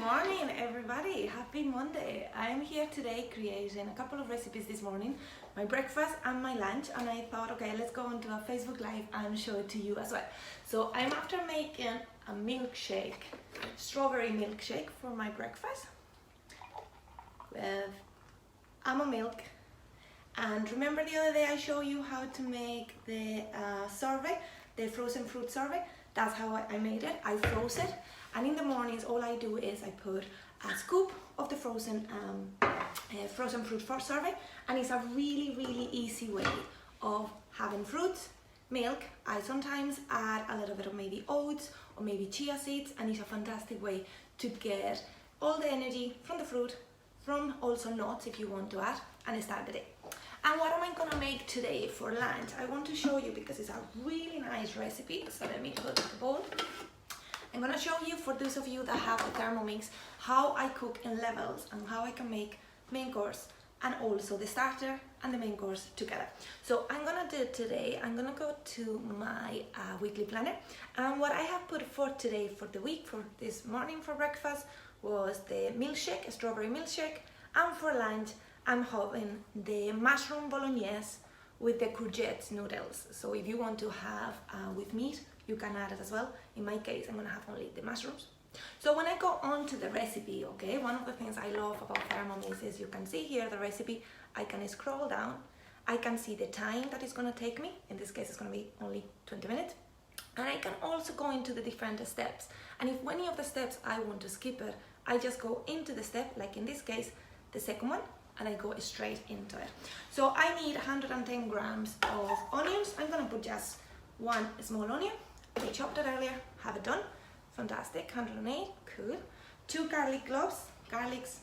morning, everybody. Happy Monday. I'm here today creating a couple of recipes this morning, my breakfast and my lunch, and I thought, okay, let's go onto a Facebook Live and show it to you as well. So I'm after making a milkshake, strawberry milkshake for my breakfast with almond milk. And remember the other day I showed you how to make the sorbet, the frozen fruit sorbet? That's how I made it. I froze it, and in the mornings all I do is I put a scoop of the frozen fruit for sorbet, and it's a really easy way of having fruits, milk. I sometimes add a little bit of maybe oats or maybe chia seeds, and it's a fantastic way to get all the energy from the fruit, from also nuts if you want to add, and start the day. And what am I gonna make today for lunch? I want to show you because it's a really nice recipe. So let me put the bowl. I'm gonna show you, for those of you that have the Thermomix, how I cook in levels and how I can make main course and also the starter and the main course together. So I'm gonna do today, I'm gonna go to my weekly planner, and what I have put for today, for the week, for this morning for breakfast, was the milkshake, a strawberry milkshake, and for lunch I'm having the mushroom Bolognese with the Courgette noodles. So if you want to have with meat, you can add it as well. In my case, I'm gonna have only the mushrooms. So when I go on to the recipe, okay, one of the things I love about Thermomix is you can see here the recipe. I can scroll down, I can see the time that it's gonna take me. In this case, it's gonna be only 20 minutes. And I can also go into the different steps. And if any of the steps I want to skip it, I just go into the step, like in this case, the second one, and I go straight into it. So I need 110 grams of onions. I'm gonna put just one small onion. I chopped it earlier, have it done. Fantastic, 108, cool. 2 garlic cloves, garlics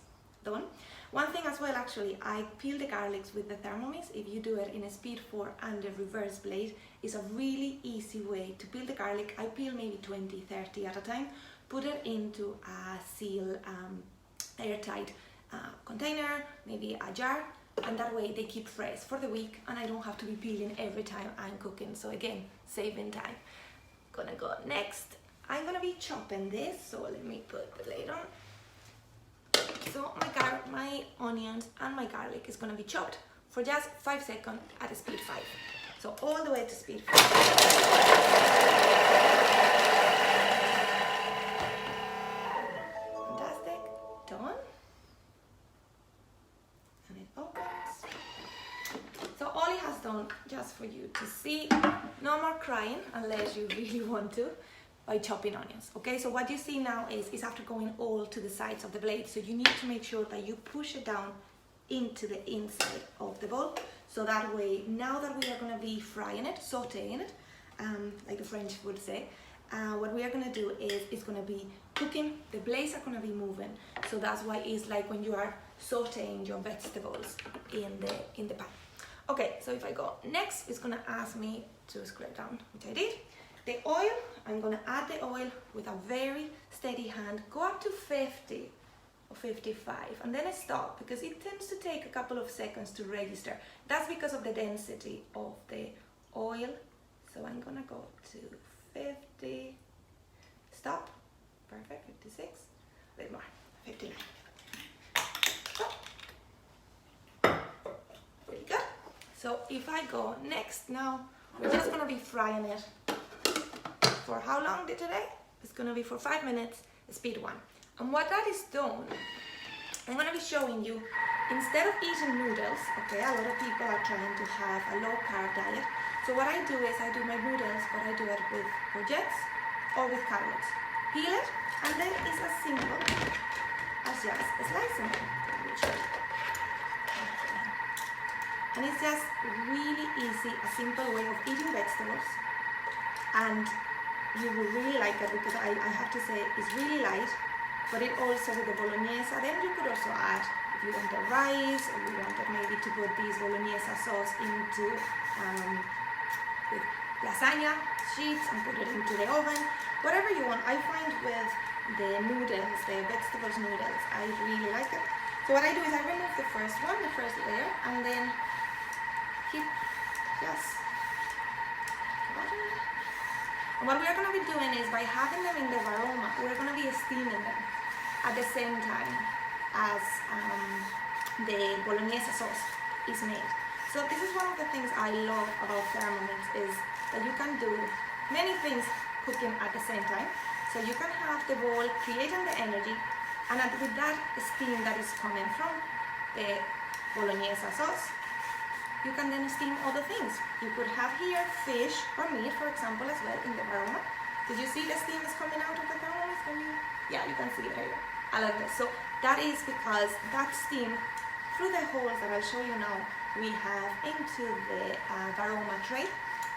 done. One thing as well, actually, I peel the garlics with the Thermomix. If you do it in a speed 4 and the reverse blade, it's a really easy way to peel the garlic. I peel maybe 20, 30 at a time, put it into a seal, airtight container, maybe a jar, and that way they keep fresh for the week, and I don't have to be peeling every time I'm cooking. So again, saving time. Gonna go next. I'm gonna be chopping this, so let me put the lid on. So my onions and my garlic is gonna be chopped for just 5 seconds at speed 5. So all the way to speed 5. Fantastic, done. And it opens. So all it has done, just for you to see, no more crying unless you really want to, by chopping onions. Okay, so what you see now is after going all to the sides of the blade, so you need to make sure that you push it down into the inside of the bowl, so that way, now that we are going to be frying it, sauteing it, like the French would say, what we are going to do is it's going to be cooking, the blades are going to be moving, so that's why it's like when you are sauteing your vegetables in the pan. Okay, so if I go next, it's going to ask me to scrape down, which I did. The oil, I'm going to add the oil with a very steady hand, go up to 50 or 55, and then I stop because it tends to take a couple of seconds to register. That's because of the density of the oil. So I'm going to go to 50, stop, perfect, 56, a bit more, 59. Stop. Really good. So if I go next, now we're just going to be frying it. For how long today? It's gonna be for 5 minutes, speed 1. And what that is done, I'm gonna be showing you, instead of eating noodles, okay, a lot of people are trying to have a low carb diet. So what I do is I do my noodles, but I do it with courgettes or with carrots. Peel it, and then it's as simple as just slicing it. And it's just really easy, a simple way of eating vegetables. And you will really like it because I have to say it's really light, but it also with the Bolognese. Then you could also add, if you wanted rice or you wanted maybe to put this Bolognese sauce into with lasagna sheets and put it into the oven, whatever you want. I find with the noodles, the vegetables noodles, I really like it. So what I do is I remove the first one, the first layer, and then keep just And what we are going to be doing is, by having them in the varoma, we're going to be steaming them. at the same time as the Bolognese sauce is made. So this is one of the things I love about Thermomix, is that you can do many things cooking at the same time. So you can have the bowl creating the energy, and with that steam that is coming from the Bolognese sauce, you can then steam other things. You could have here fish or meat, for example, as well in the aroma. Did you see the steam is coming out of the Thermomix? Yeah, you can see it here. I like this. So that is because that steam, through the holes that I'll show you now, we have into the aroma tray.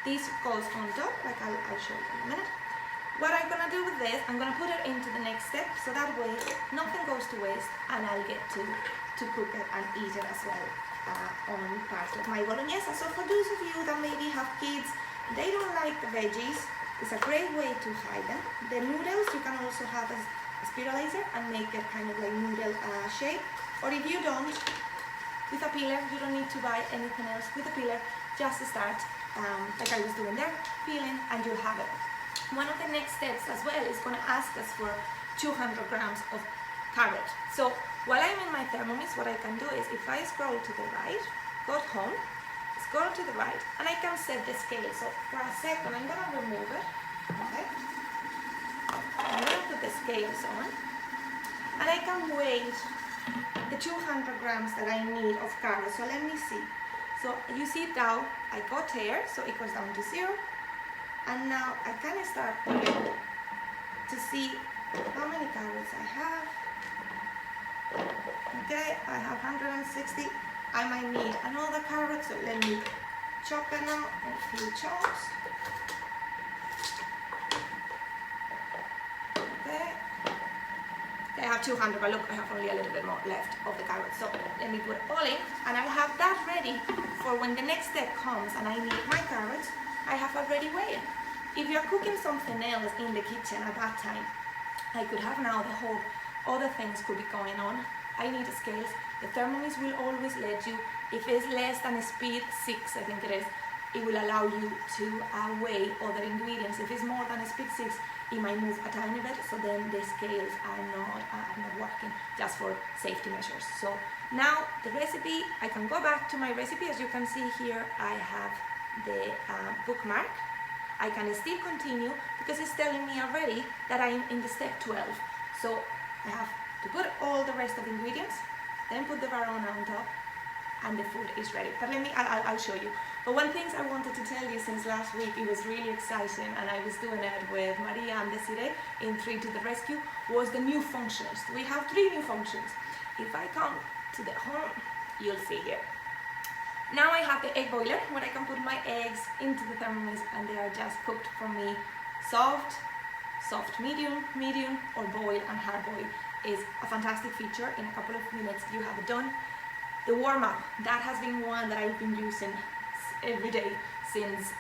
This goes on top, like I'll show you in a minute. What I'm gonna do with this, I'm gonna put it into the next step, so that way nothing goes to waste, and I'll get to cook it and eat it as well on part of my Bolognese. So for those of you that maybe have kids, they don't like the veggies, it's a great way to hide them. The noodles, you can also have a spiralizer and make it kind of like noodle shape. Or if you don't, with a peeler, you don't need to buy anything else. With a peeler, just start, like I was doing there, peeling, and you'll have it. One of the next steps as well is going to ask us for 200 grams of carrot. So while I'm in my Thermomix, what I can do is, if I scroll to the right, go home, scroll to the right, and I can set the scale. So for a second, I'm going to remove it. Okay. I'm going to put the scales on, and I can weigh the 200 grams that I need of carrot. So let me see. So you see now I got here, so it goes down to 0. And now I can start putting to see how many carrots I have. Okay, I have 160. I might need another carrot, so let me chop it now in a few chunks. Okay. I have 200, but look, I have only a little bit more left of the carrots. So let me put it all in, and I'll have that ready for when the next step comes and I need my carrots. I have already weighed. If you're cooking something else in the kitchen at that time, I could have now the whole other things could be going on. I need scales. The Thermomix will always let you, if it's less than speed 6, I think it is, it will allow you to weigh other ingredients. If it's more than speed 6, it might move a tiny bit, so then the scales are not working, just for safety measures. So now the recipe, I can go back to my recipe. As you can see here, I have the bookmark. I can still continue because it's telling me already that I'm in the step 12. So I have to put all the rest of the ingredients, then put the Verona on top, and the food is ready. But I'll show you. But one thing I wanted to tell you since last week, it was really exciting, and I was doing it with Maria and Desiree in 3 to the Rescue, was the new functions. We have 3 new functions. If I come to the home, you'll see here. Now I have the egg boiler where I can put my eggs into the Thermomix, and they are just cooked for me. Soft, medium, or boil and hard boil is a fantastic feature. In a couple of minutes you have it done. The warm up, that has been one that I've been using every day since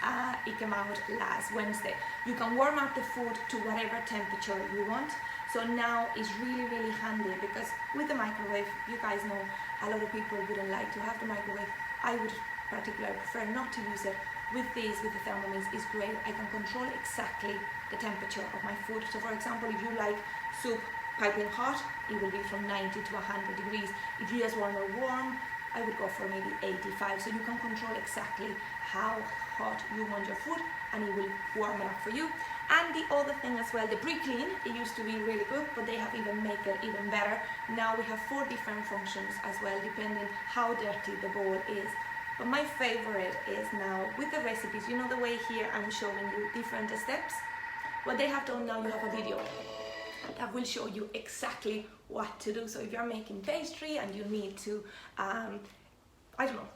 it came out last Wednesday. You can warm up the food to whatever temperature you want. So now it's really handy, because with the microwave, you guys know a lot of people wouldn't like to have the microwave. I would particularly prefer not to use it. With the Thermomix, it's great. I can control exactly the temperature of my food. So for example, if you like soup piping hot, it will be from 90 to 100 degrees. If you just want it warm, I would go for maybe 85. So you can control exactly how hot you want your food, and it will warm it up for you. And the other thing as well, the pre-clean, it used to be really good, but they have even made it even better. Now we have 4 different functions as well, depending how dirty the bowl is. But my favorite is now with the recipes, you know the way here I'm showing you different steps? What they have done now, you have a video that will show you exactly what to do. So if you're making pastry and you need to, I don't know,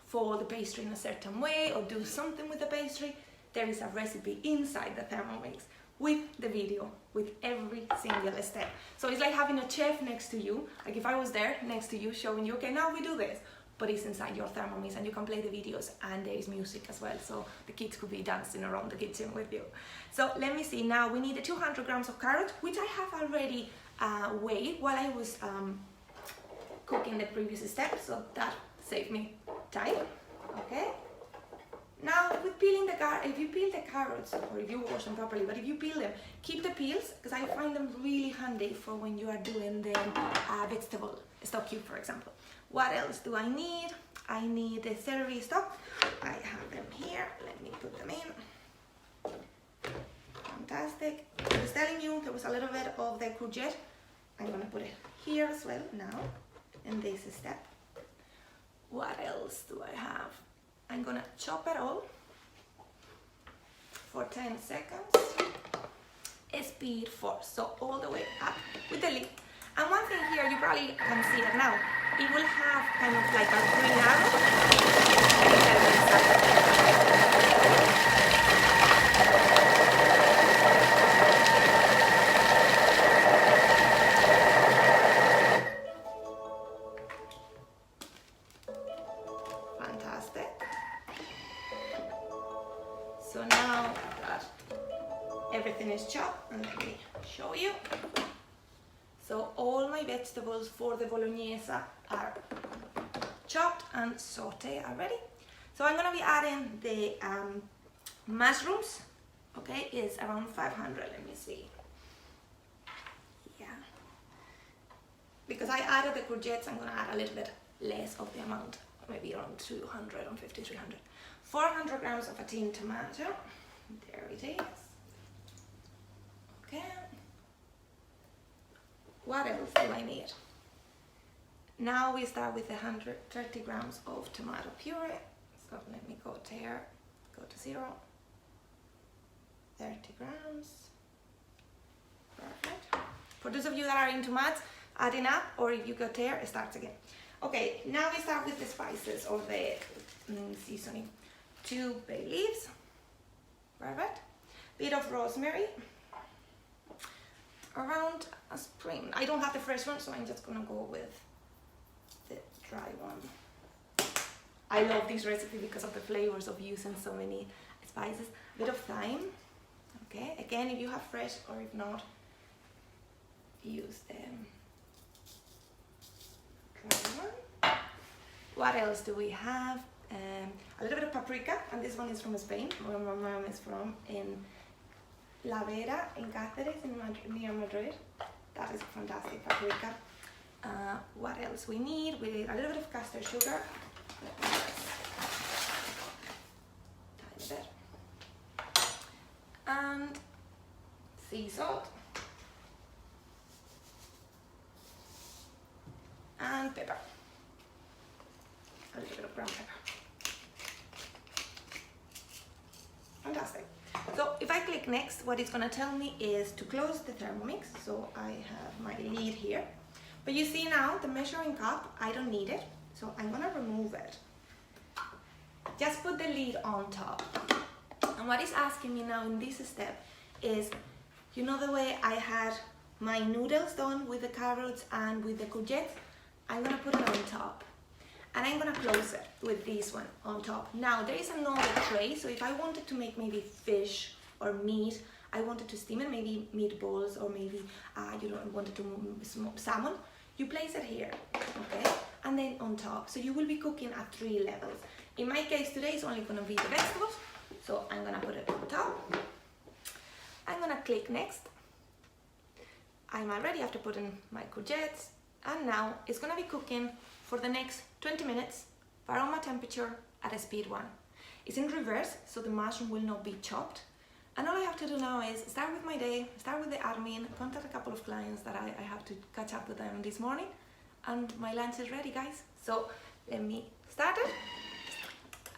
fold the pastry in a certain way or do something with the pastry, there is a recipe inside the Thermomix with the video, with every single step. So it's like having a chef next to you, like if I was there next to you showing you, okay, now we do this, but it's inside your Thermomix, and you can play the videos, and there is music as well, so the kids could be dancing around the kitchen with you. So let me see, now we need the 200 grams of carrot, which I have already weighed while I was cooking the previous step, so that saved me time. Okay, Now with peeling if you peel the carrots, or if you wash them properly, but if you peel them, keep the peels, because I find them really handy for when you are doing the vegetable stock cube, for example. What else do I need? I need the celery stock. I have them here. Let me put them in. Fantastic. I was telling you there was a little bit of the courgette. I'm gonna put it here as well now in this step. What else do I have? I'm gonna chop it all for 10 seconds. Speed 4, so all the way up with the lid. And one thing here, you probably can see it now, it will have kind of like a green Fantastic. So now that everything is chopped, and let me show you. So all my vegetables for the Bolognese are chopped and sauteed already. So I'm gonna be adding the mushrooms. Okay, it's around 500, let me see. Yeah. Because I added the courgettes, I'm gonna add a little bit less of the amount, maybe around 200, 150, 300. 400 grams of a tin tomato. There it is. Okay. What else do I need? Now we start with 130 grams of tomato puree. So let me go there, go to 0. 30 grams. Perfect. For those of you that are into maths, adding up, or if you go there, it starts again. Okay, now we start with the spices or the seasoning. 2 bay leaves. Perfect. Bit of rosemary. Around a spring. I don't have the fresh one, so I'm just gonna go with the dry one. I love this recipe because of the flavors of using so many spices. A bit of thyme. Okay, again, if you have fresh or if not, use them. Dry one. What else do we have? A little bit of paprika, and this one is from Spain, where my mom is from, in La Vera in Cáceres, near Madrid. That is fantastic paprika. What else we need? We need a little bit of custard sugar. Tiny bit. And sea salt. And pepper. A little bit of ground pepper. Fantastic. So if I click next, what it's gonna tell me is to close the Thermomix. So I have my lid here. But you see now the measuring cup, I don't need it. So I'm gonna remove it. Just put the lid on top. And what it's asking me now in this step is, you know the way I had my noodles done with the carrots and with the courgette? I'm gonna put it on top. And I'm gonna close it with this one on top. Now there is another tray, so if I wanted to make maybe fish or meat, I wanted to steam it, maybe meatballs, or maybe you don't wanted to salmon, you place it here, okay? And then on top, so you will be cooking at 3 levels. In my case today, it's only gonna be the vegetables, so I'm gonna put it on top. I'm gonna click next. I'm already after putting my courgettes, and now it's gonna be cooking for the next 20 minutes, aroma temperature at a speed 1. It's in reverse, so the mushroom will not be chopped. And all I have to do now is start with my day, start with the admin, contact a couple of clients that I have to catch up with them this morning, and my lunch is ready, guys. So let me start it,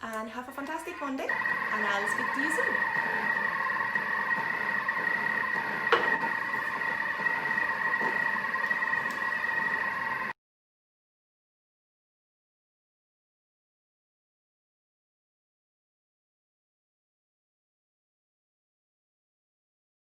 and have a fantastic Monday, and I'll speak to you soon.